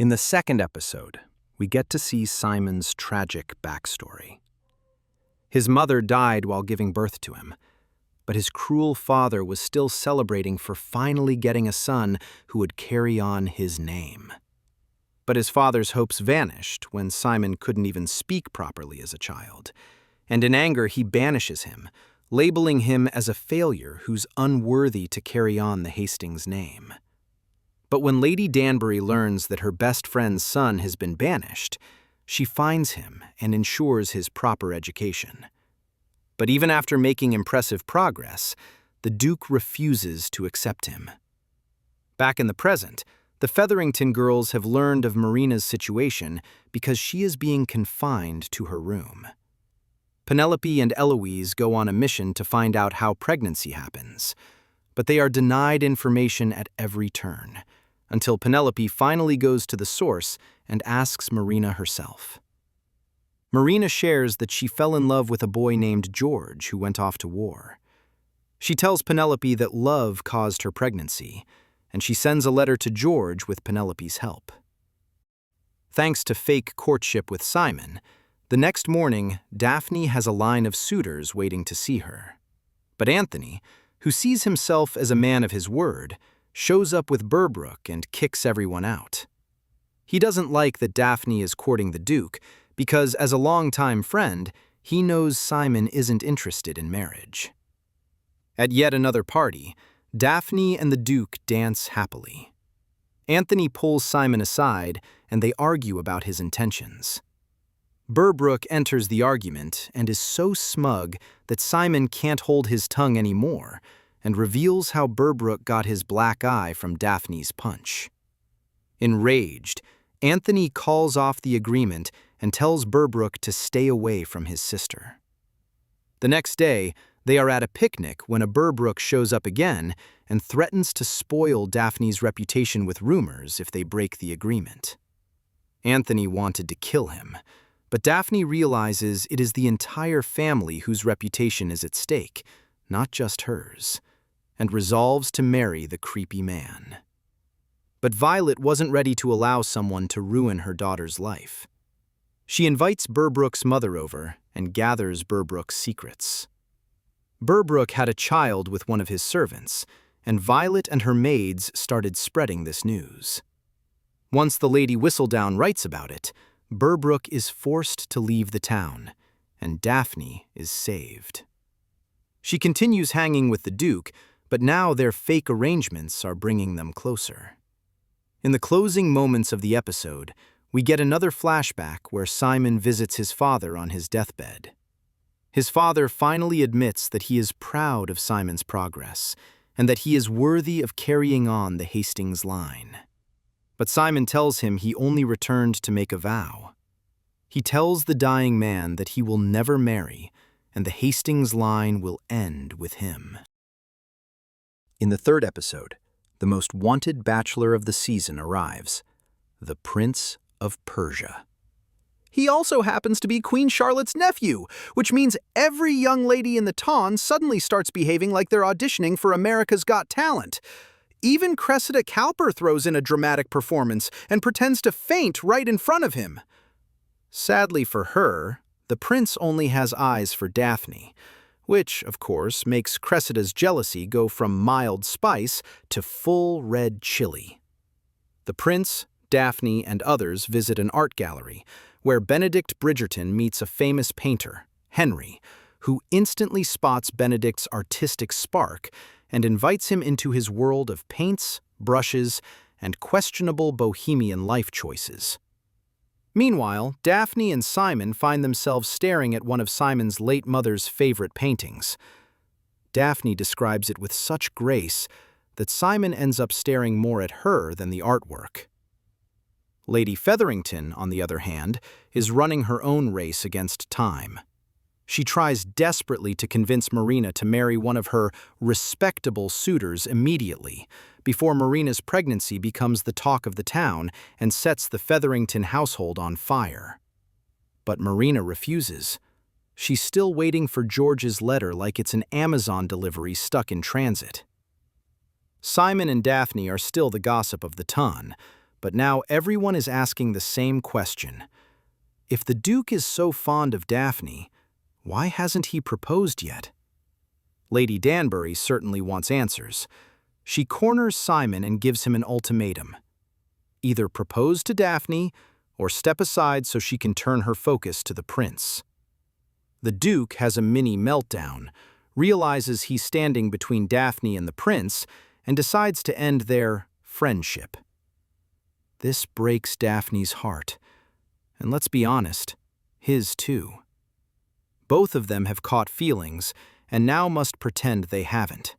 In the second episode, we get to see Simon's tragic backstory. His mother died while giving birth to him, but his cruel father was still celebrating for finally getting a son who would carry on his name. But his father's hopes vanished when Simon couldn't even speak properly as a child, and in anger he banishes him, labeling him as a failure who's unworthy to carry on the Hastings name. But when Lady Danbury learns that her best friend's son has been banished, she finds him and ensures his proper education. But even after making impressive progress, the Duke refuses to accept him. Back in the present, the Featherington girls have learned of Marina's situation because she is being confined to her room. Penelope and Eloise go on a mission to find out how pregnancy happens, but they are denied information at every turn, until Penelope finally goes to the source and asks Marina herself. Marina shares that she fell in love with a boy named George who went off to war. She tells Penelope that love caused her pregnancy, and she sends a letter to George with Penelope's help. Thanks to fake courtship with Simon, the next morning, Daphne has a line of suitors waiting to see her. But Anthony, who sees himself as a man of his word, shows up with Burbrook and kicks everyone out. He doesn't like that Daphne is courting the Duke because, as a longtime friend, he knows Simon isn't interested in marriage. At yet another party, Daphne and the Duke dance happily. Anthony pulls Simon aside, and they argue about his intentions. Burbrook enters the argument and is so smug that Simon can't hold his tongue anymore, and reveals how Burbrook got his black eye from Daphne's punch. Enraged, Anthony calls off the agreement and tells Burbrook to stay away from his sister. The next day, they are at a picnic when a Burbrook shows up again and threatens to spoil Daphne's reputation with rumors if they break the agreement. Anthony wanted to kill him, but Daphne realizes it is the entire family whose reputation is at stake, not just hers, and resolves to marry the creepy man. But Violet wasn't ready to allow someone to ruin her daughter's life. She invites Burbrook's mother over and gathers Burbrook's secrets. Burbrook had a child with one of his servants, and Violet and her maids started spreading this news. Once the Lady Whistledown writes about it, Burbrook is forced to leave the town, and Daphne is saved. She continues hanging with the Duke, but now their fake arrangements are bringing them closer. In the closing moments of the episode, we get another flashback where Simon visits his father on his deathbed. His father finally admits that he is proud of Simon's progress and that he is worthy of carrying on the Hastings line. But Simon tells him he only returned to make a vow. He tells the dying man that he will never marry and the Hastings line will end with him. In the third episode, the most wanted bachelor of the season arrives, the Prince of Persia. He also happens to be Queen Charlotte's nephew, which means every young lady in the town suddenly starts behaving like they're auditioning for America's Got Talent. Even Cressida Cowper throws in a dramatic performance and pretends to faint right in front of him. Sadly for her, the prince only has eyes for Daphne, which, of course, makes Cressida's jealousy go from mild spice to full red chili. The prince, Daphne, and others visit an art gallery, where Benedict Bridgerton meets a famous painter, Henry, who instantly spots Benedict's artistic spark and invites him into his world of paints, brushes, and questionable bohemian life choices. Meanwhile, Daphne and Simon find themselves staring at one of Simon's late mother's favorite paintings. Daphne describes it with such grace that Simon ends up staring more at her than the artwork. Lady Featherington, on the other hand, is running her own race against time. She tries desperately to convince Marina to marry one of her respectable suitors immediately, before Marina's pregnancy becomes the talk of the town and sets the Featherington household on fire. But Marina refuses. She's still waiting for George's letter like it's an Amazon delivery stuck in transit. Simon and Daphne are still the gossip of the ton, But now everyone is asking the same question. If the Duke is so fond of Daphne, why hasn't he proposed yet? Lady Danbury certainly wants answers. She corners Simon and gives him an ultimatum. Either propose to Daphne or step aside so she can turn her focus to the prince. The Duke has a mini meltdown, realizes he's standing between Daphne and the prince, and decides to end their friendship. This breaks Daphne's heart. And let's be honest, his too. Both of them have caught feelings and now must pretend they haven't.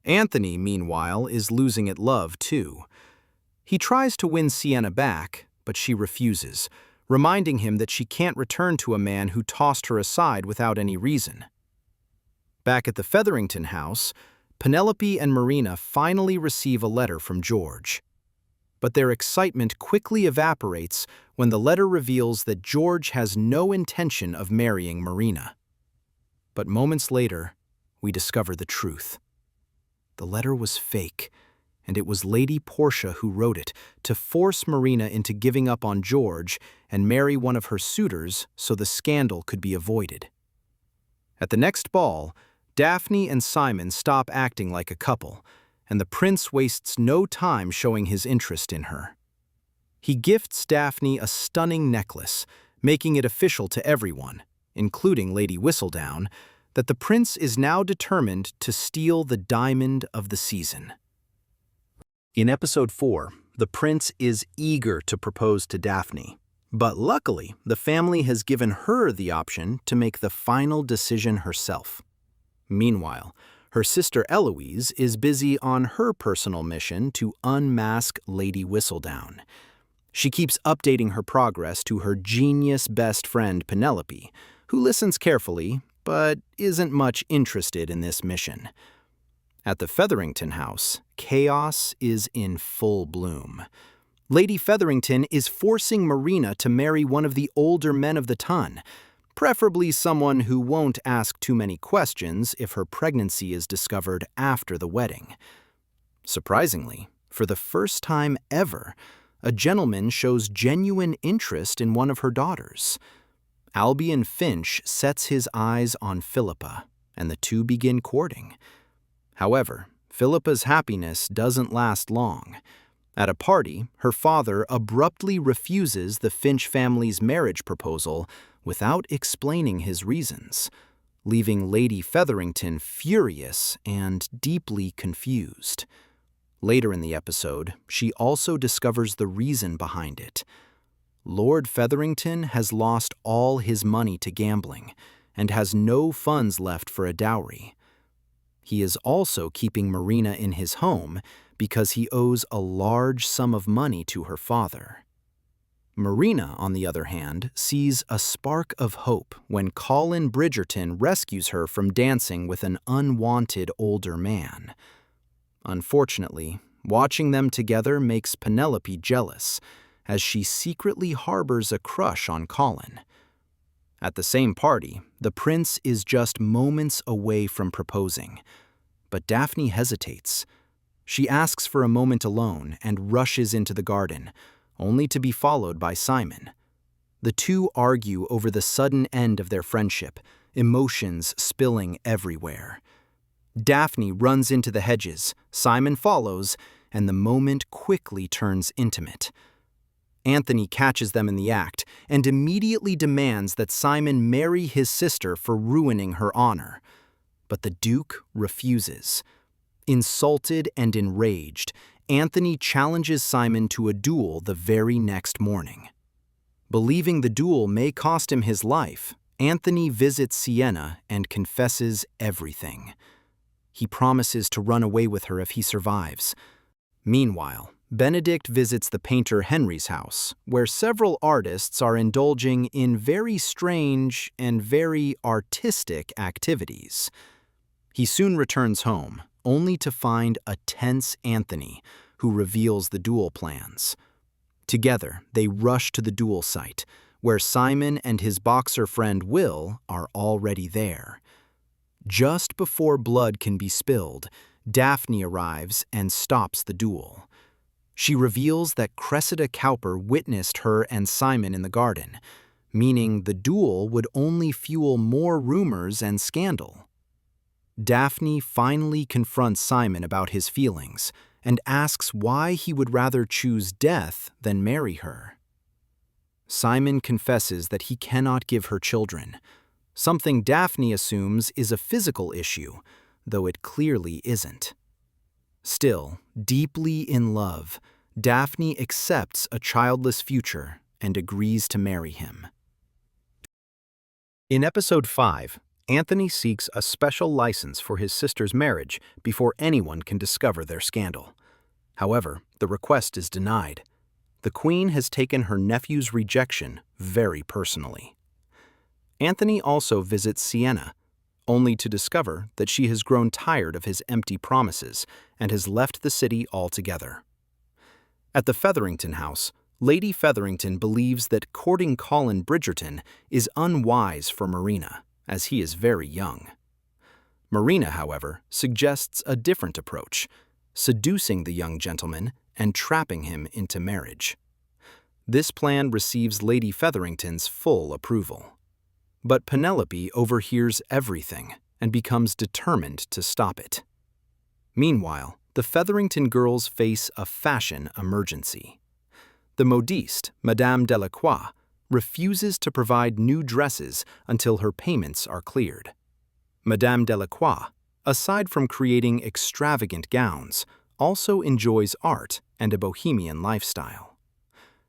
Anthony, meanwhile, is losing at love too. He tries to win Sienna back, but she refuses, reminding him that she can't return to a man who tossed her aside without any reason. Back at the Featherington house, Penelope and Marina finally receive a letter from George. But their excitement quickly evaporates when the letter reveals that George has no intention of marrying Marina. But moments later, we discover the truth. The letter was fake, and it was Lady Portia who wrote it to force Marina into giving up on George and marry one of her suitors so the scandal could be avoided. At the next ball, Daphne and Simon stop acting like a couple, and the prince wastes no time showing his interest in her. He gifts Daphne a stunning necklace, making it official to everyone, including Lady Whistledown, that the prince is now determined to steal the diamond of the season. In episode 4, the prince is eager to propose to Daphne, but luckily the family has given her the option to make the final decision herself. Meanwhile, her sister Eloise is busy on her personal mission to unmask Lady Whistledown. She keeps updating her progress to her genius best friend Penelope, who listens carefully but isn't much interested in this mission. At the Featherington house, chaos is in full bloom. Lady Featherington is forcing Marina to marry one of the older men of the ton, preferably someone who won't ask too many questions if her pregnancy is discovered after the wedding. Surprisingly, for the first time ever, a gentleman shows genuine interest in one of her daughters. Albion Finch sets his eyes on Philippa, and the two begin courting. However, Philippa's happiness doesn't last long. At a party, her father abruptly refuses the Finch family's marriage proposal without explaining his reasons, leaving Lady Featherington furious and deeply confused. Later in the episode, she also discovers the reason behind it. Lord Featherington has lost all his money to gambling and has no funds left for a dowry. He is also keeping Marina in his home because he owes a large sum of money to her father. Marina, on the other hand, sees a spark of hope when Colin Bridgerton rescues her from dancing with an unwanted older man. Unfortunately, watching them together makes Penelope jealous, as she secretly harbors a crush on Colin. At the same party, the prince is just moments away from proposing, but Daphne hesitates. She asks for a moment alone and rushes into the garden, only to be followed by Simon. The two argue over the sudden end of their friendship, emotions spilling everywhere. Daphne runs into the hedges, Simon follows, and the moment quickly turns intimate. Anthony catches them in the act and immediately demands that Simon marry his sister for ruining her honor. But the Duke refuses. Insulted and enraged, Anthony challenges Simon to a duel the very next morning. Believing the duel may cost him his life, Anthony visits Sienna and confesses everything. He promises to run away with her if he survives. Meanwhile, Benedict visits the painter Henry's house, where several artists are indulging in very strange and very artistic activities. He soon returns home, only to find a tense Anthony, who reveals the duel plans. Together, they rush to the duel site, where Simon and his boxer friend Will are already there. Just before blood can be spilled, Daphne arrives and stops the duel. She reveals that Cressida Cowper witnessed her and Simon in the garden, meaning the duel would only fuel more rumors and scandal. Daphne finally confronts Simon about his feelings and asks why he would rather choose death than marry her. Simon confesses that he cannot give her children, something Daphne assumes is a physical issue, though it clearly isn't. Still, deeply in love, Daphne accepts a childless future and agrees to marry him. In episode 5, Anthony seeks a special license for his sister's marriage before anyone can discover their scandal. However, the request is denied. The Queen has taken her nephew's rejection very personally. Anthony also visits Sienna, only to discover that she has grown tired of his empty promises and has left the city altogether. At the Featherington house, Lady Featherington believes that courting Colin Bridgerton is unwise for Marina, as he is very young. Marina, however, suggests a different approach, seducing the young gentleman and trapping him into marriage. This plan receives Lady Featherington's full approval. But Penelope overhears everything and becomes determined to stop it. Meanwhile, the Featherington girls face a fashion emergency. The modiste, Madame Delacroix, refuses to provide new dresses until her payments are cleared. Madame Delacroix, aside from creating extravagant gowns, also enjoys art and a bohemian lifestyle.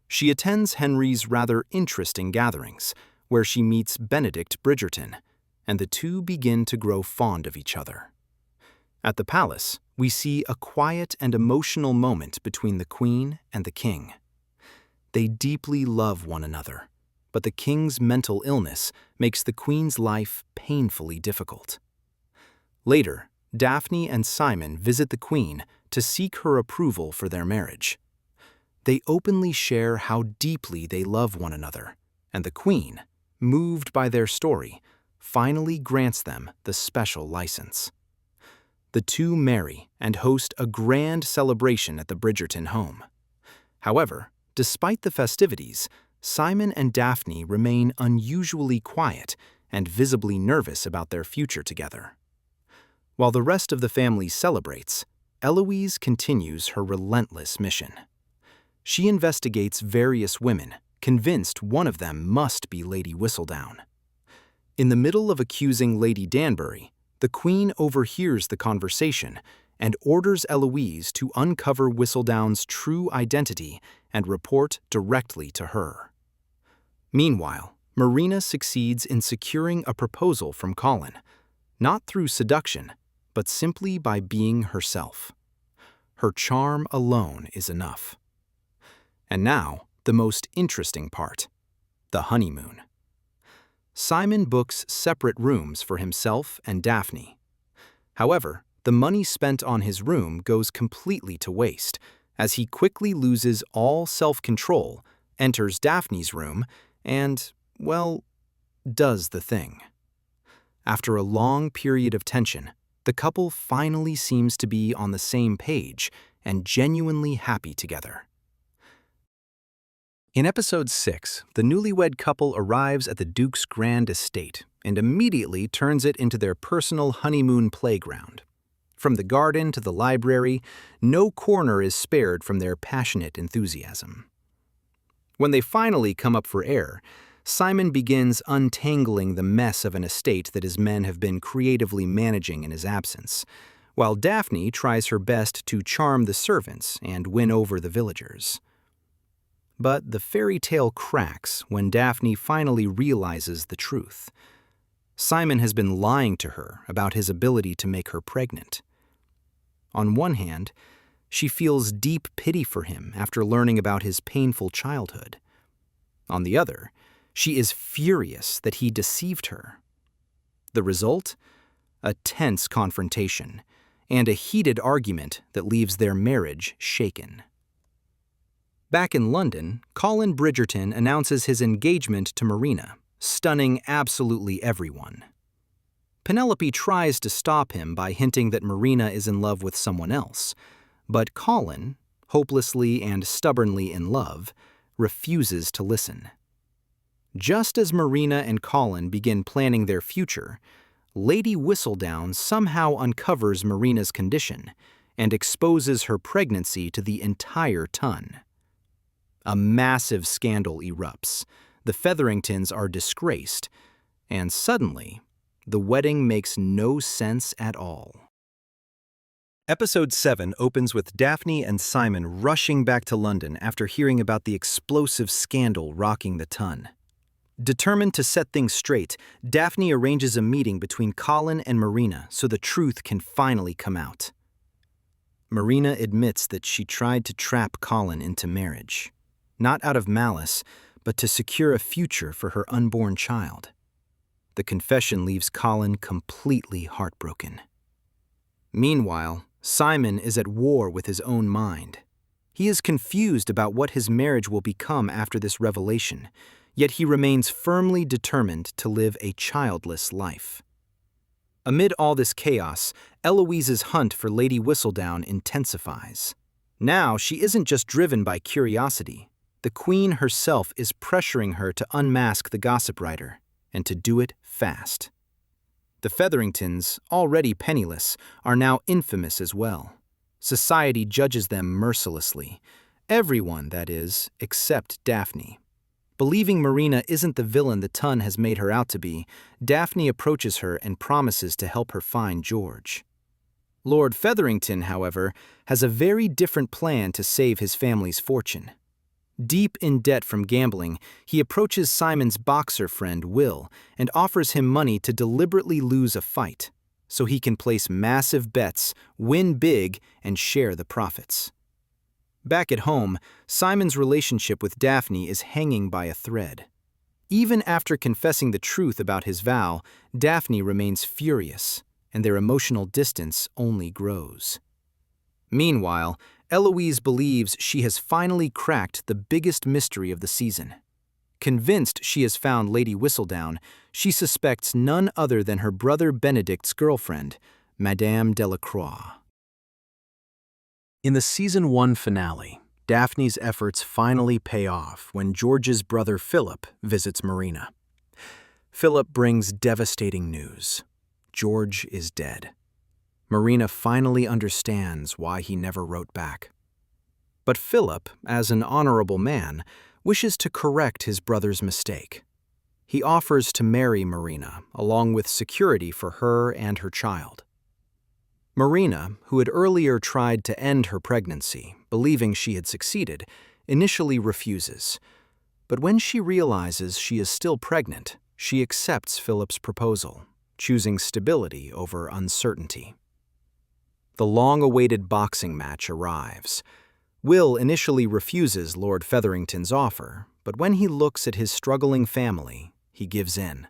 She attends Henry's rather interesting gatherings, where she meets Benedict Bridgerton, and the two begin to grow fond of each other. At the palace, we see a quiet and emotional moment between the Queen and the King. They deeply love one another, but the King's mental illness makes the Queen's life painfully difficult. Later, Daphne and Simon visit the Queen to seek her approval for their marriage. They openly share how deeply they love one another, and the Queen, moved by their story, finally grants them the special license. The two marry and host a grand celebration at the Bridgerton home. However, despite the festivities, Simon and Daphne remain unusually quiet and visibly nervous about their future together. While the rest of the family celebrates, Eloise continues her relentless mission. She investigates various women, convinced one of them must be Lady Whistledown. In the middle of accusing Lady Danbury, the Queen overhears the conversation and orders Eloise to uncover Whistledown's true identity and report directly to her. Meanwhile, Marina succeeds in securing a proposal from Colin, not through seduction, but simply by being herself. Her charm alone is enough. And now, the most interesting part, the honeymoon. Simon books separate rooms for himself and Daphne. However, the money spent on his room goes completely to waste, as he quickly loses all self-control, enters Daphne's room, and, well, does the thing. After a long period of tension, the couple finally seems to be on the same page and genuinely happy together. In episode 6, the newlywed couple arrives at the Duke's grand estate and immediately turns it into their personal honeymoon playground. From the garden to the library, no corner is spared from their passionate enthusiasm. When they finally come up for air, Simon begins untangling the mess of an estate that his men have been creatively managing in his absence, while Daphne tries her best to charm the servants and win over the villagers. But the fairy tale cracks when Daphne finally realizes the truth. Simon has been lying to her about his ability to make her pregnant. On one hand, she feels deep pity for him after learning about his painful childhood. On the other, she is furious that he deceived her. The result? A tense confrontation and a heated argument that leaves their marriage shaken. Back in London, Colin Bridgerton announces his engagement to Marina, stunning absolutely everyone. Penelope tries to stop him by hinting that Marina is in love with someone else, but Colin, hopelessly and stubbornly in love, refuses to listen. Just as Marina and Colin begin planning their future, Lady Whistledown somehow uncovers Marina's condition and exposes her pregnancy to the entire ton. A massive scandal erupts, the Featheringtons are disgraced, and suddenly, the wedding makes no sense at all. Episode 7 opens with Daphne and Simon rushing back to London after hearing about the explosive scandal rocking the ton. Determined to set things straight, Daphne arranges a meeting between Colin and Marina so the truth can finally come out. Marina admits that she tried to trap Colin into marriage, not out of malice, but to secure a future for her unborn child. The confession leaves Colin completely heartbroken. Meanwhile, Simon is at war with his own mind. He is confused about what his marriage will become after this revelation, yet he remains firmly determined to live a childless life. Amid all this chaos, Eloise's hunt for Lady Whistledown intensifies. Now she isn't just driven by curiosity. The Queen herself is pressuring her to unmask the gossip writer, and to do it fast. The Featheringtons, already penniless, are now infamous as well. Society judges them mercilessly. Everyone, that is, except Daphne. Believing Marina isn't the villain the ton has made her out to be, Daphne approaches her and promises to help her find George. Lord Featherington, however, has a very different plan to save his family's fortune. Deep in debt from gambling, he approaches Simon's boxer friend Will and offers him money to deliberately lose a fight, so he can place massive bets, win big, and share the profits. Back at home, Simon's relationship with Daphne is hanging by a thread. Even after confessing the truth about his vow, Daphne remains furious, and their emotional distance only grows. Meanwhile, Eloise believes she has finally cracked the biggest mystery of the season. Convinced she has found Lady Whistledown, she suspects none other than her brother Benedict's girlfriend, Madame Delacroix. In the Season 1 finale, Daphne's efforts finally pay off when George's brother Philip visits Marina. Philip brings devastating news. George is dead. Marina finally understands why he never wrote back. But Philip, as an honorable man, wishes to correct his brother's mistake. He offers to marry Marina, along with security for her and her child. Marina, who had earlier tried to end her pregnancy, believing she had succeeded, initially refuses. But when she realizes she is still pregnant, she accepts Philip's proposal, choosing stability over uncertainty. The long-awaited boxing match arrives. Will initially refuses Lord Featherington's offer, but when he looks at his struggling family, he gives in.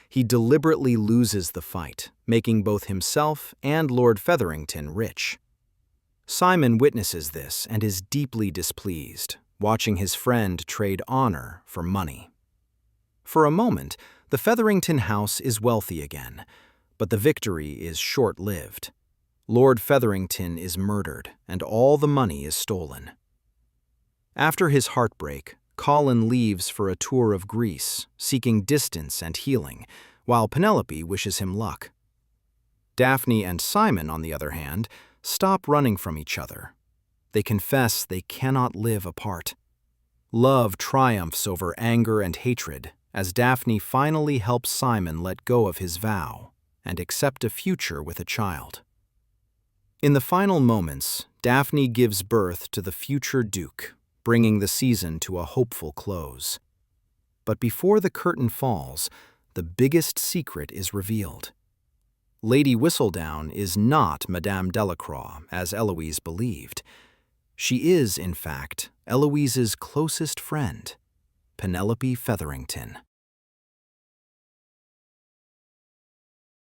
He deliberately loses the fight, making both himself and Lord Featherington rich. Simon witnesses this and is deeply displeased, watching his friend trade honor for money. For a moment, the Featherington house is wealthy again, but the victory is short-lived. Lord Featherington is murdered, and all the money is stolen. After his heartbreak, Colin leaves for a tour of Greece, seeking distance and healing, while Penelope wishes him luck. Daphne and Simon, on the other hand, stop running from each other. They confess they cannot live apart. Love triumphs over anger and hatred, as Daphne finally helps Simon let go of his vow and accept a future with a child. In the final moments, Daphne gives birth to the future Duke, bringing the season to a hopeful close. But before the curtain falls, the biggest secret is revealed. Lady Whistledown is not Madame Delacroix, as Eloise believed. She is, in fact, Eloise's closest friend, Penelope Featherington.